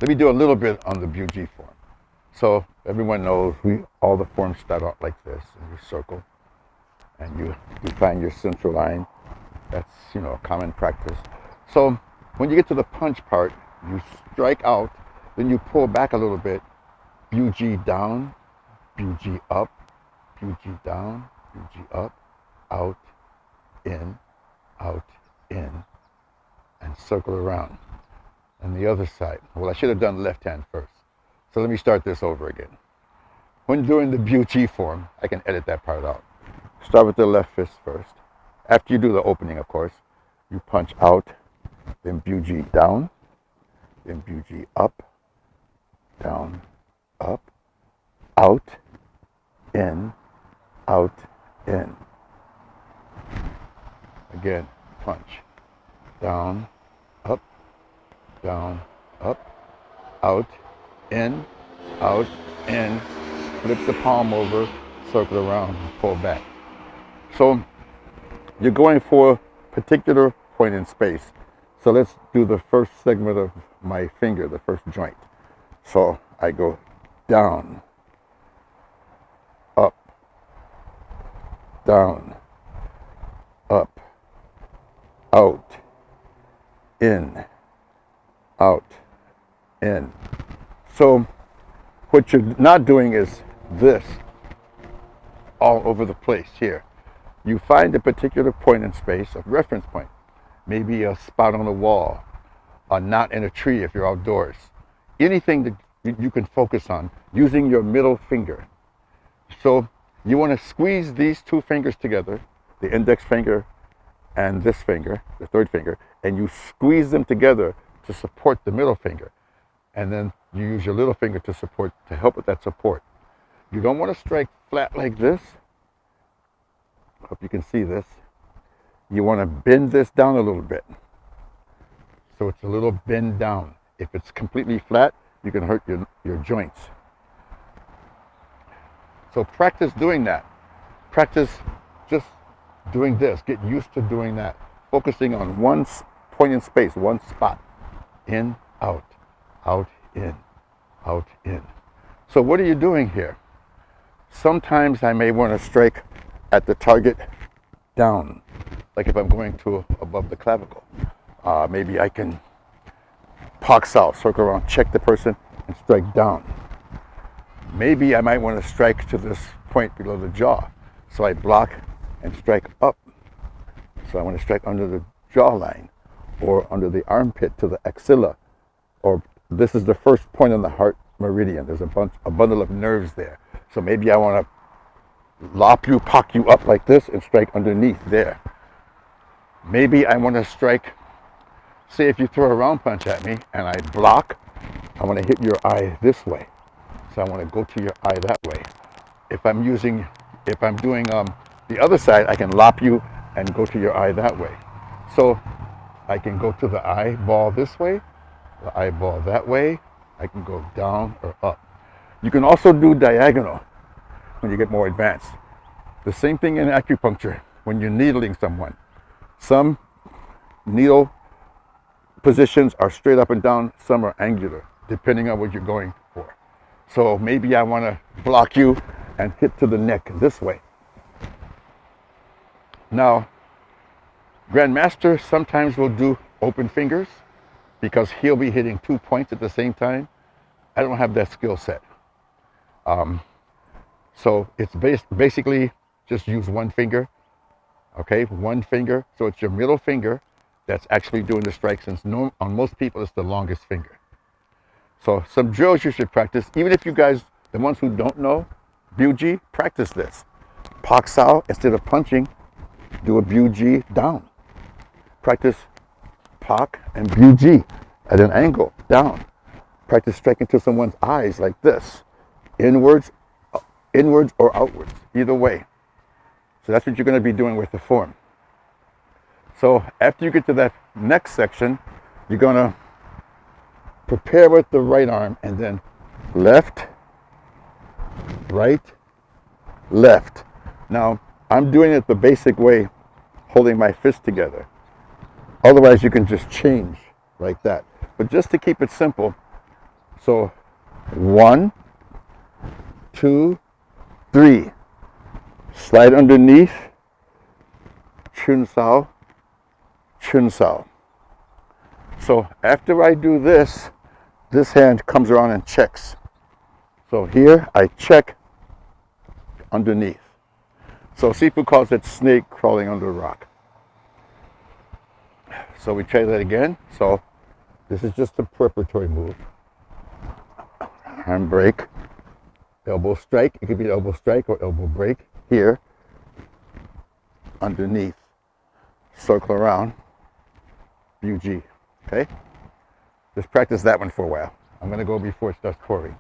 Let me do a little bit on the Biu Jee form. So everyone knows all the forms start out like this, and you circle, and you find your central line. That's, common practice. So when you get to the punch part, you strike out, then you pull back a little bit, Biu Jee down, Biu Jee up, Biu Jee down, Biu Jee up, out, in, and circle around. And the other side. Well, I should have done left hand first. So let me start this over again. When doing the Biu Jee form, I can edit that part out. Start with the left fist first. After you do the opening, of course, you punch out, then Biu Jee down, then Biu Jee up, down, up, out, in, out, in. Again, punch. Down, up, out, in, flip the palm over, circle around, and pull back. So you're going for a particular point in space. So let's do the first segment of my finger, the first joint. So I go down, up, down, up, out, in, out, in. So what you're not doing is this all over the place here. You find a particular point in space, a reference point, maybe a spot on the wall, a knot in a tree if you're outdoors. Anything that you can focus on using your middle finger. So you want to squeeze these two fingers together, the index finger and this finger, the third finger, and you squeeze them together to support the middle finger. And then you use your little finger to help with that support. You don't want to strike flat like this. Hope you can see this. You want to bend this down a little bit. So it's a little bend down. If it's completely flat, you can hurt your joints. So practice doing that. Practice just doing this. Get used to doing that. Focusing on one point in space, one spot. In, out, in, out, in. So what are you doing here? Sometimes I may want to strike at the target down, like if I'm going to above the clavicle. Maybe I can pox out, circle around, check the person, and strike down. Maybe I might want to strike to this point below the jaw. So I block and strike up. So I want to strike under the jawline or under the armpit to the axilla. Or this is the first point on the heart meridian. There's a bundle of nerves there. So maybe I want to lop you, pock you up like this and strike underneath there. Maybe I want to strike, say if you throw a round punch at me and I block, I want to hit your eye this way. So I want to go to your eye that way. If I'm doing the other side, I can lop you and go to your eye that way. So I can go to the eyeball this way, the eyeball that way. I can go down or up. You can also do diagonal when you get more advanced. The same thing in acupuncture when you're needling someone. Some needle positions are straight up and down, some are angular, depending on what you're going for. So maybe I want to block you and hit to the neck this way. Now, Grandmaster sometimes will do open fingers because he'll be hitting 2 points at the same time. I don't have that skill set. So it's basically just use one finger, okay? One finger, so it's your middle finger that's actually doing the strike, since on most people it's the longest finger. So some drills you should practice, even if you guys, the ones who don't know Biu Jee, practice this. Pox out, instead of punching, do a Biu Jee down. Practice Pak and Biu Jee at an angle, down. Practice striking to someone's eyes like this, inwards or outwards, either way. So that's what you're going to be doing with the form. So after you get to that next section, you're going to prepare with the right arm and then left, right, left. Now, I'm doing it the basic way, holding my fist together. Otherwise, you can just change like that. But just to keep it simple, So 1, 2, 3. Slide underneath. Chun sao, chun sao. So after I do this, this hand comes around and checks. So here I check underneath. So Sifu calls it snake crawling under a rock. So we try that again. So this is just a preparatory move. Arm break, elbow strike. It could be elbow strike or elbow break. Here, underneath, circle around, Biu Jee. Okay? Just practice that one for a while. I'm going to go before it starts pouring.